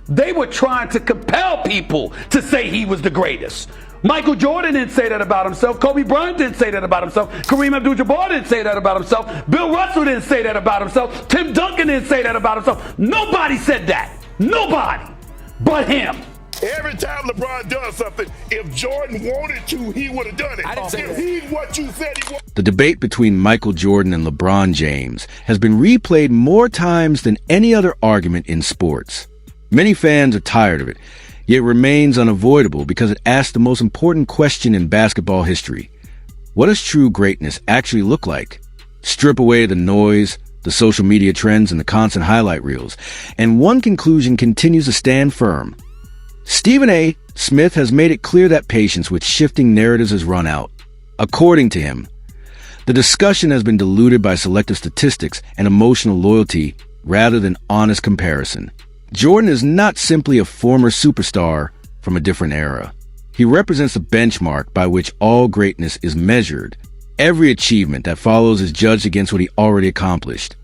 They were trying to compel people to say he was the greatest. Michael Jordan didn't say that about himself. Kobe Bryant didn't say that about himself. Kareem Abdul-Jabbar didn't say that about himself. Bill Russell didn't say that about himself. Tim Duncan didn't say that about himself. Nobody said that. Nobody but him. Every time LeBron does something, if Jordan wanted to, he would have done it. If he's what you said he was. The debate between Michael Jordan and LeBron James has been replayed more times than any other argument in sports. Many fans are tired of it, yet remains unavoidable because it asks the most important question in basketball history. What does true greatness actually look like? Strip away the noise, the social media trends, and the constant highlight reels, and one conclusion continues to stand firm. Stephen A. Smith has made it clear that patience with shifting narratives has run out. According to him, the discussion has been diluted by selective statistics and emotional loyalty rather than honest comparison. Jordan is not simply a former superstar from a different era. He represents the benchmark by which all greatness is measured. Every achievement that follows is judged against what he already accomplished.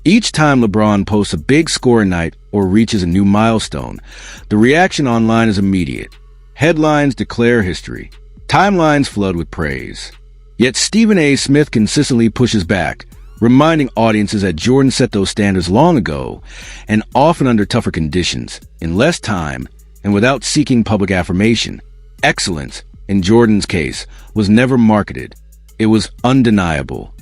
Each time LeBron posts a big scoring night or reaches a new milestone, the reaction online is immediate. Headlines declare history. Timelines flood with praise. Yet Stephen A. Smith consistently pushes back, reminding audiences that Jordan set those standards long ago, and often under tougher conditions, in less time, and without seeking public affirmation. Excellence, in Jordan's case, was never marketed. It was undeniable.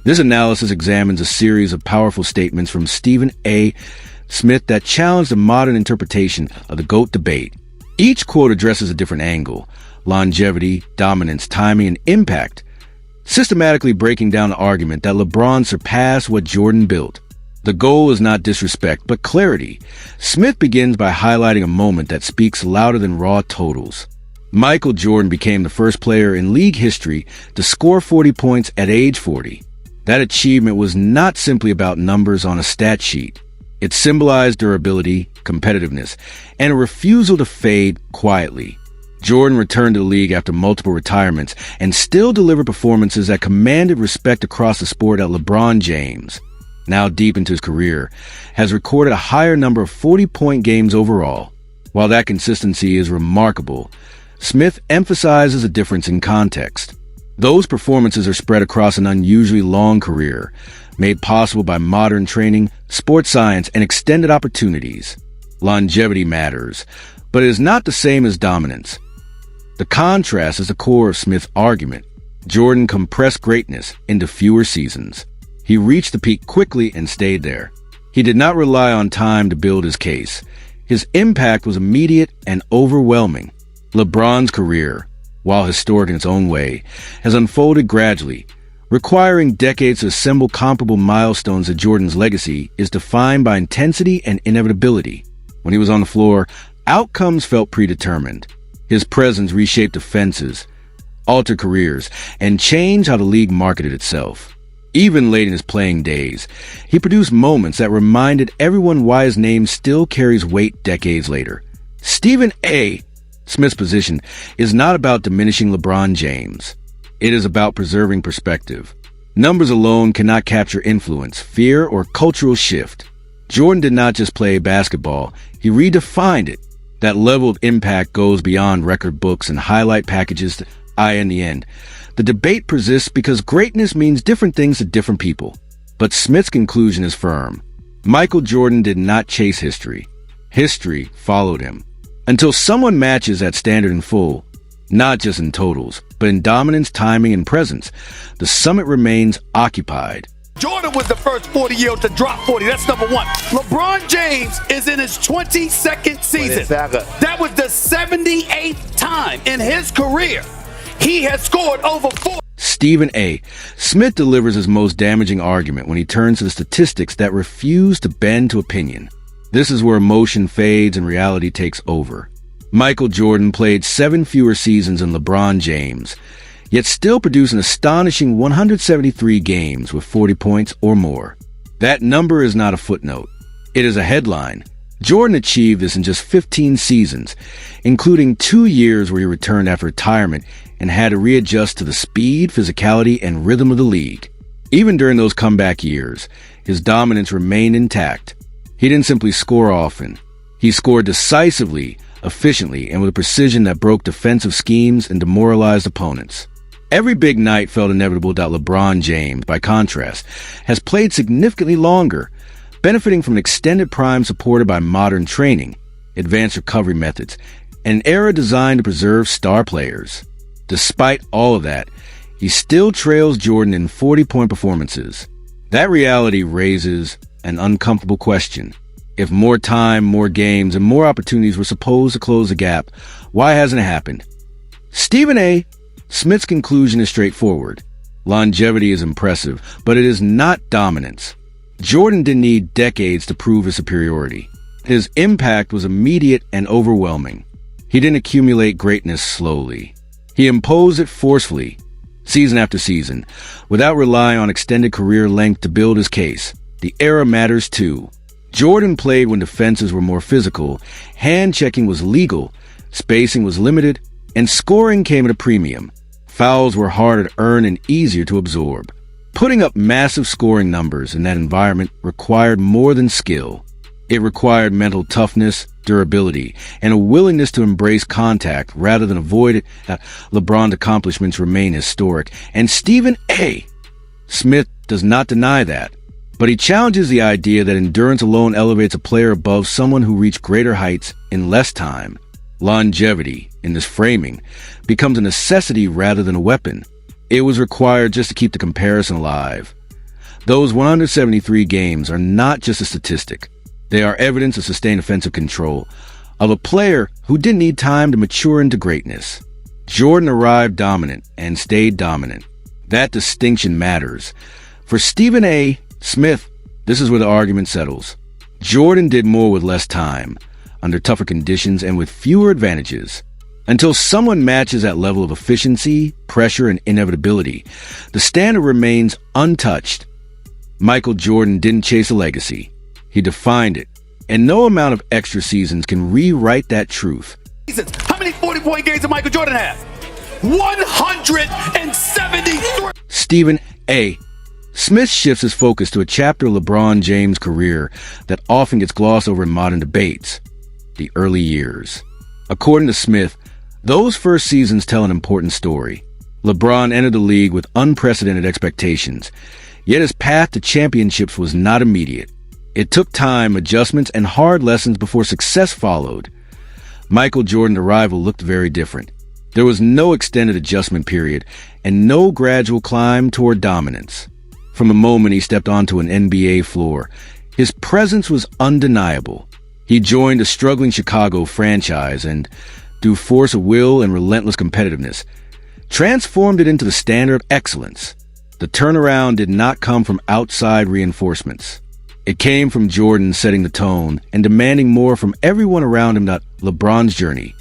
This analysis examines a series of powerful statements from Stephen A. Smith that challenge the modern interpretation of the GOAT debate. Each quote addresses a different angle: longevity, dominance, timing, and impact, systematically breaking down the argument that LeBron surpassed what Jordan built. The goal is not disrespect, but clarity. Smith begins by highlighting a moment that speaks louder than raw totals. Michael Jordan became the first player in league history to score 40 points at age 40. That achievement was not simply about numbers on a stat sheet. It symbolized durability, competitiveness, and a refusal to fade quietly. Jordan returned to the league after multiple retirements and still delivered performances that commanded respect across the sport that LeBron James, now deep into his career, has recorded a higher number of 40-point games overall. While that consistency is remarkable, Smith emphasizes a difference in context. Those performances are spread across an unusually long career, made possible by modern training, sports science, and extended opportunities. Longevity matters, but it is not the same as dominance. The contrast is the core of Smith's argument. Jordan compressed greatness into fewer seasons. He reached the peak quickly and stayed there. He did not rely on time to build his case. His impact was immediate and overwhelming. LeBron's career, while historic in its own way, has unfolded gradually. Requiring decades to assemble comparable milestones to Jordan's legacy is defined by intensity and inevitability. When he was on the floor, outcomes felt predetermined. His presence reshaped offenses, altered careers, and changed how the league marketed itself. Even late in his playing days, he produced moments that reminded everyone why his name still carries weight decades later. Stephen A. Smith's position is not about diminishing LeBron James. It is about preserving perspective. Numbers alone cannot capture influence, fear, or cultural shift. Jordan did not just play basketball, he redefined it. That level of impact goes beyond record books and highlight packages. In the end, the debate persists because greatness means different things to different people. But Smith's conclusion is firm. Michael Jordan did not chase history. History followed him. Until someone matches that standard in full, not just in totals, but in dominance, timing, and presence, the summit remains occupied. Jordan was the first 40-year-old to drop 40. That's number one. LeBron James is in his 22nd season. That was the 78th time in his career he has scored over 40. Stephen A. Smith delivers his most damaging argument when he turns to the statistics that refuse to bend to opinion. This is where emotion fades and reality takes over. Michael Jordan played 7 fewer seasons than LeBron James, yet still produced an astonishing 173 games with 40 points or more. That number is not a footnote. It is a headline. Jordan achieved this in just 15 seasons, including 2 years where he returned after retirement and had to readjust to the speed, physicality, and rhythm of the league. Even during those comeback years, his dominance remained intact. He didn't simply score often. He scored decisively, efficiently, and with a precision that broke defensive schemes and demoralized opponents. Every big night felt inevitable. LeBron James, by contrast, has played significantly longer, benefiting from an extended prime supported by modern training, advanced recovery methods, and an era designed to preserve star players. Despite all of that, he still trails Jordan in 40-point performances. That reality raises an uncomfortable question. If more time, more games, and more opportunities were supposed to close the gap, why hasn't it happened? Stephen A. Smith's conclusion is straightforward. Longevity is impressive, but it is not dominance. Jordan didn't need decades to prove his superiority. His impact was immediate and overwhelming. He didn't accumulate greatness slowly. He imposed it forcefully, season after season, without relying on extended career length to build his case. The era matters too. Jordan played when defenses were more physical, hand-checking was legal, spacing was limited, and scoring came at a premium. Fouls were harder to earn and easier to absorb. Putting up massive scoring numbers in that environment required more than skill. It required mental toughness, durability, and a willingness to embrace contact rather than avoid it. LeBron's accomplishments remain historic, and Stephen A. Smith does not deny that. But he challenges the idea that endurance alone elevates a player above someone who reached greater heights in less time. Longevity, in this framing, becomes a necessity rather than a weapon. It was required just to keep the comparison alive. Those 173 games are not just a statistic. They are evidence of sustained offensive control, of a player who didn't need time to mature into greatness. Jordan arrived dominant and stayed dominant. That distinction matters. For Stephen A. Smith, this is where the argument settles. Jordan did more with less time, under tougher conditions, and with fewer advantages. Until someone matches that level of efficiency, pressure, and inevitability, the standard remains untouched. Michael Jordan didn't chase a legacy. He defined it, and no amount of extra seasons can rewrite that truth. How many 40-point games did Michael Jordan have? 173! Stephen A. Smith shifts his focus to a chapter of LeBron James' career that often gets glossed over in modern debates: the early years. According to Smith, those first seasons tell an important story. LeBron entered the league with unprecedented expectations, yet his path to championships was not immediate. It took time, adjustments, and hard lessons before success followed. Michael Jordan's arrival looked very different. There was no extended adjustment period and no gradual climb toward dominance. From the moment he stepped onto an NBA floor, his presence was undeniable. He joined a struggling Chicago franchise and, through force of will and relentless competitiveness, transformed it into the standard of excellence. The turnaround did not come from outside reinforcements. It came from Jordan setting the tone and demanding more from everyone around him. LeBron's journey,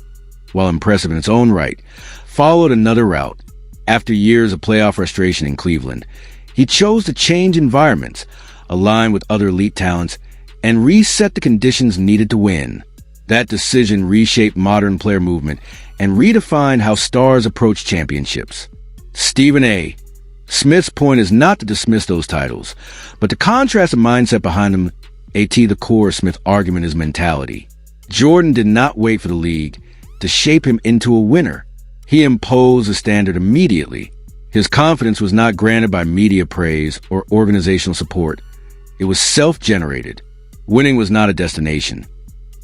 while impressive in its own right, followed another route. After years of playoff frustration in Cleveland, he chose to change environments, align with other elite talents, and reset the conditions needed to win. That decision reshaped modern player movement and redefined how stars approach championships. Stephen A. Smith's point is not to dismiss those titles, but to contrast the mindset behind them. The core of Smith's argument is mentality. Jordan did not wait for the league to shape him into a winner. He imposed a standard immediately. His confidence was not granted by media praise or organizational support. It was self-generated. Winning was not a destination.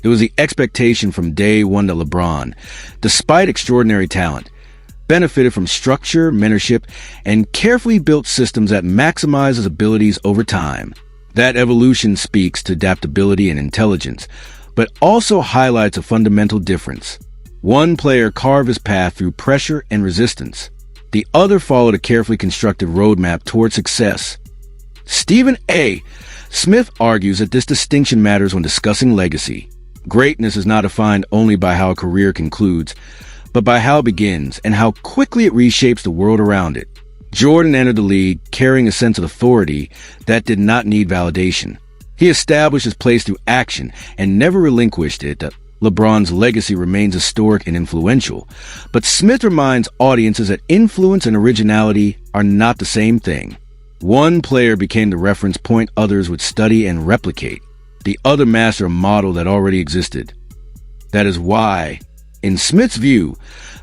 It was the expectation from day one that LeBron, despite extraordinary talent, benefited from structure, mentorship, and carefully built systems that maximize his abilities over time. That evolution speaks to adaptability and intelligence, but also highlights a fundamental difference. One player carved his path through pressure and resistance. The other followed a carefully constructed roadmap toward success. Stephen A. Smith argues that this distinction matters when discussing legacy. Greatness is not defined only by how a career concludes, but by how it begins and how quickly it reshapes the world around it. Jordan entered the league carrying a sense of authority that did not need validation. He established his place through action and never relinquished it. LeBron's legacy remains historic and influential, but Smith reminds audiences that influence and originality are not the same thing. One player became the reference point others would study and replicate. the other master a model that already existed. That is why, in Smith's view,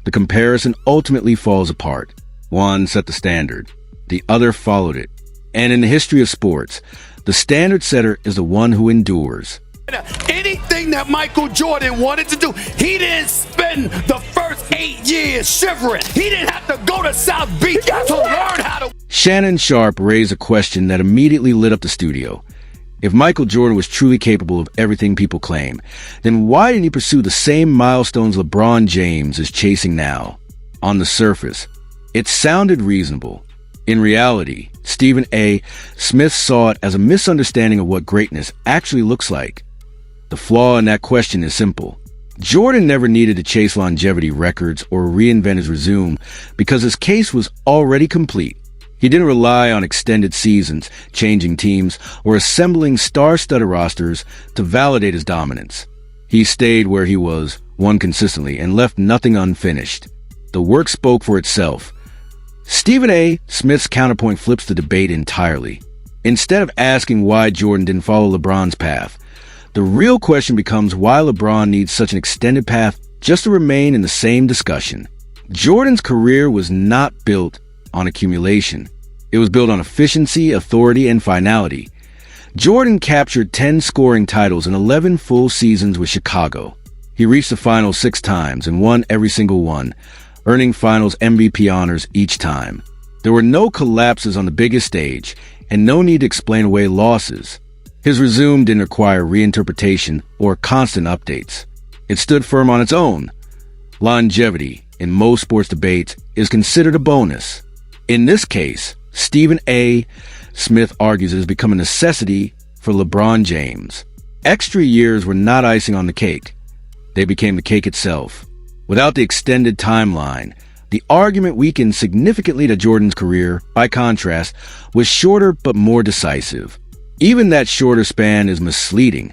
the comparison ultimately falls apart. One set the standard, the other followed it. And in the history of sports, the standard setter is the one who endures. Anything that Michael Jordan wanted to do, he didn't spend the first 8 years shivering. He didn't have to go to South Beach to learn how to... Shannon Sharp raised a question that immediately lit up the studio. If Michael Jordan was truly capable of everything people claim, then why didn't he pursue the same milestones LeBron James is chasing now? On the surface, it sounded reasonable. In reality, Stephen A. Smith saw it as a misunderstanding of what greatness actually looks like. The flaw in that question is simple. Jordan never needed to chase longevity records or reinvent his resume because his case was already complete. He didn't rely on extended seasons, changing teams, or assembling star-studded rosters to validate his dominance. He stayed where he was, won consistently, and left nothing unfinished. The work spoke for itself. Stephen A. Smith's counterpoint flips the debate entirely. Instead of asking why Jordan didn't follow LeBron's path, the real question becomes why LeBron needs such an extended path just to remain in the same discussion. Jordan's career was not built on accumulation. It was built on efficiency, authority, and finality. Jordan captured 10 scoring titles in 11 full seasons with Chicago. He reached the finals 6 times and won every single one, earning finals MVP honors each time. There were no collapses on the biggest stage, and no need to explain away losses. His resume didn't require reinterpretation or constant updates. It stood firm on its own. Longevity, in most sports debates, is considered a bonus. In this case, Stephen A. Smith argues it has become a necessity for LeBron James. Extra years were not icing on the cake. They became the cake itself. Without the extended timeline, the argument weakened significantly to Jordan's career, by contrast, was shorter but more decisive. Even that shorter span is misleading,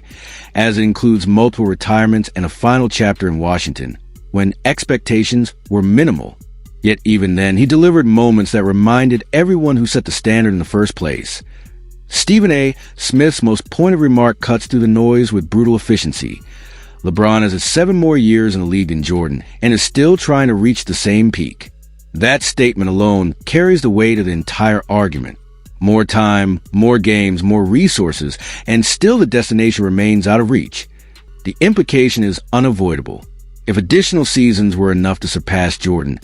as it includes multiple retirements and a final chapter in Washington, when expectations were minimal. Yet even then, he delivered moments that reminded everyone who set the standard in the first place. Stephen A. Smith's most pointed remark cuts through the noise with brutal efficiency. LeBron has 7 more years in the league than Jordan and is still trying to reach the same peak. That statement alone carries the weight of the entire argument. More time, more games, more resources, and still the destination remains out of reach. The implication is unavoidable. If additional seasons were enough to surpass Jordan,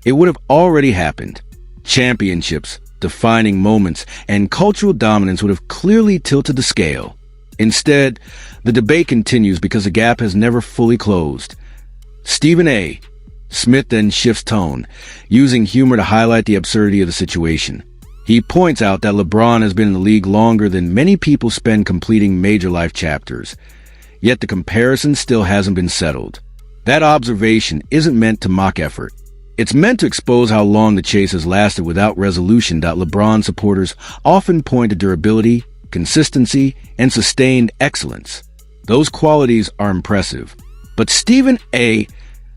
it would have already happened. Championships, defining moments, and cultural dominance would have clearly tilted the scale. Instead, the debate continues because the gap has never fully closed. Stephen A. Smith then shifts tone, using humor to highlight the absurdity of the situation. He points out that LeBron has been in the league longer than many people spend completing major life chapters. Yet the comparison still hasn't been settled. That observation isn't meant to mock effort. It's meant to expose how long the chase has lasted without resolution. LeBron supporters often point to durability, consistency, and sustained excellence. Those qualities are impressive. But Stephen A.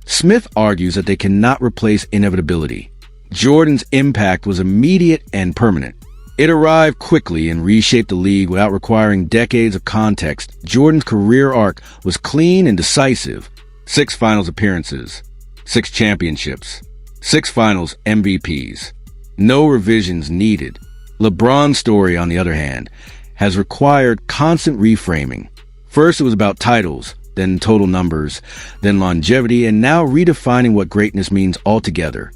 Smith argues that they cannot replace inevitability. Jordan's impact was immediate and permanent. It arrived quickly and reshaped the league without requiring decades of context. Jordan's career arc was clean and decisive. 6 finals appearances, 6 championships, 6 finals MVPs. No revisions needed. LeBron's story, on the other hand, has required constant reframing. First, it was about titles, then total numbers, then longevity, and now redefining what greatness means altogether.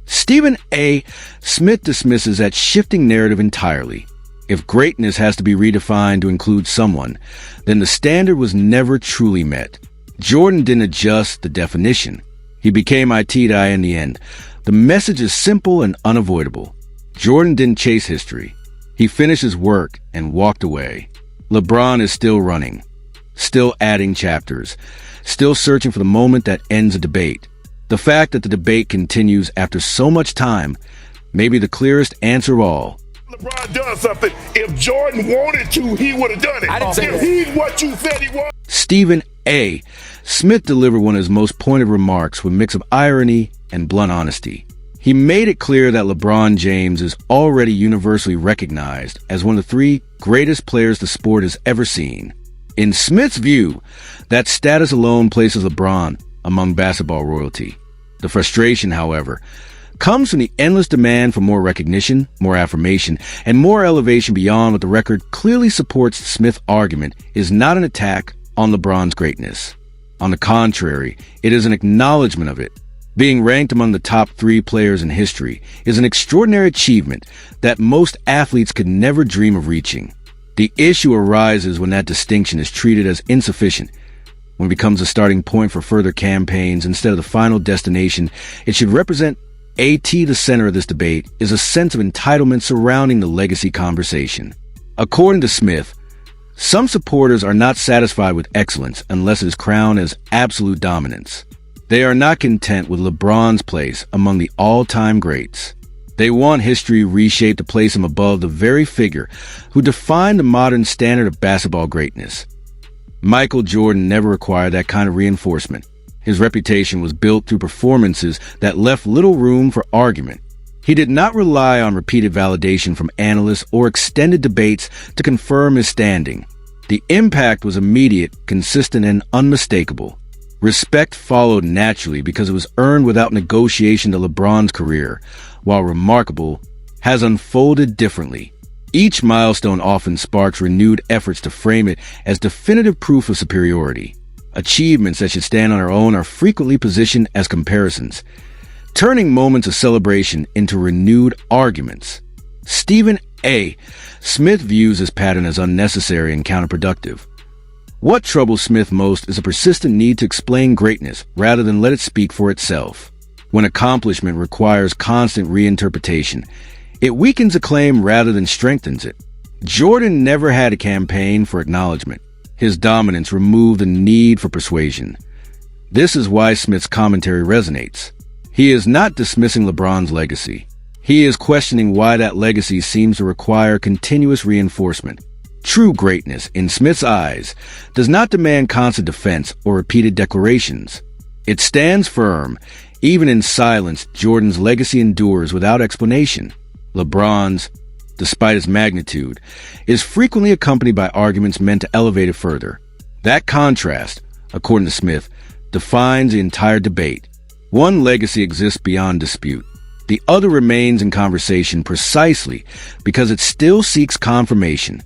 Stephen A. Smith dismisses that shifting narrative entirely. If greatness has to be redefined to include someone, then the standard was never truly met. Jordan didn't adjust the definition. He became IT guy in the end. The message is simple and unavoidable. Jordan didn't chase history. He finished his work and walked away. LeBron is still running, still adding chapters, still searching for the moment that ends a debate. The fact that the debate continues after so much time may be the clearest answer of all. LeBron does something. If Jordan wanted to, he would have done it. I didn't say if that. he's what you said he was. Stephen A. Smith delivered one of his most pointed remarks with a mix of irony and blunt honesty. He made it clear that LeBron James is already universally recognized as one of the 3 greatest players the sport has ever seen. In Smith's view, that status alone places LeBron among basketball royalty. The frustration, however, comes from the endless demand for more recognition, more affirmation, and more elevation beyond what the record clearly supports. The Smith argument is not an attack on LeBron's greatness. On the contrary, it is an acknowledgement of it. Being ranked among the top 3 players in history is an extraordinary achievement that most athletes could never dream of reaching. The issue arises when that distinction is treated as insufficient, when it becomes a starting point for further campaigns instead of the final destination. It should represent the center of this debate is a sense of entitlement surrounding the legacy conversation. According to Smith, some supporters are not satisfied with excellence unless it is crowned as absolute dominance. They are not content with LeBron's place among the all-time greats. They want history reshaped to place him above the very figure who defined the modern standard of basketball greatness. Michael Jordan never required that kind of reinforcement. His reputation was built through performances that left little room for argument. He did not rely on repeated validation from analysts or extended debates to confirm his standing. The impact was immediate, consistent, and unmistakable. Respect followed naturally because it was earned without negotiation. To LeBron's career, while remarkable, has unfolded differently. Each milestone often sparks renewed efforts to frame it as definitive proof of superiority. Achievements that should stand on their own are frequently positioned as comparisons, turning moments of celebration into renewed arguments. Stephen A. Smith views this pattern as unnecessary and counterproductive. What troubles Smith most is a persistent need to explain greatness rather than let it speak for itself. When accomplishment requires constant reinterpretation, it weakens a claim rather than strengthens it. Jordan never had a campaign for acknowledgement. His dominance removed the need for persuasion. This is why Smith's commentary resonates. He is not dismissing LeBron's legacy. He is questioning why that legacy seems to require continuous reinforcement. True greatness, in Smith's eyes, does not demand constant defense or repeated declarations. It stands firm. Even in silence, Jordan's legacy endures without explanation. LeBron's, despite its magnitude, is frequently accompanied by arguments meant to elevate it further. That contrast, according to Smith, defines the entire debate. One legacy exists beyond dispute. The other remains in conversation precisely because it still seeks confirmation.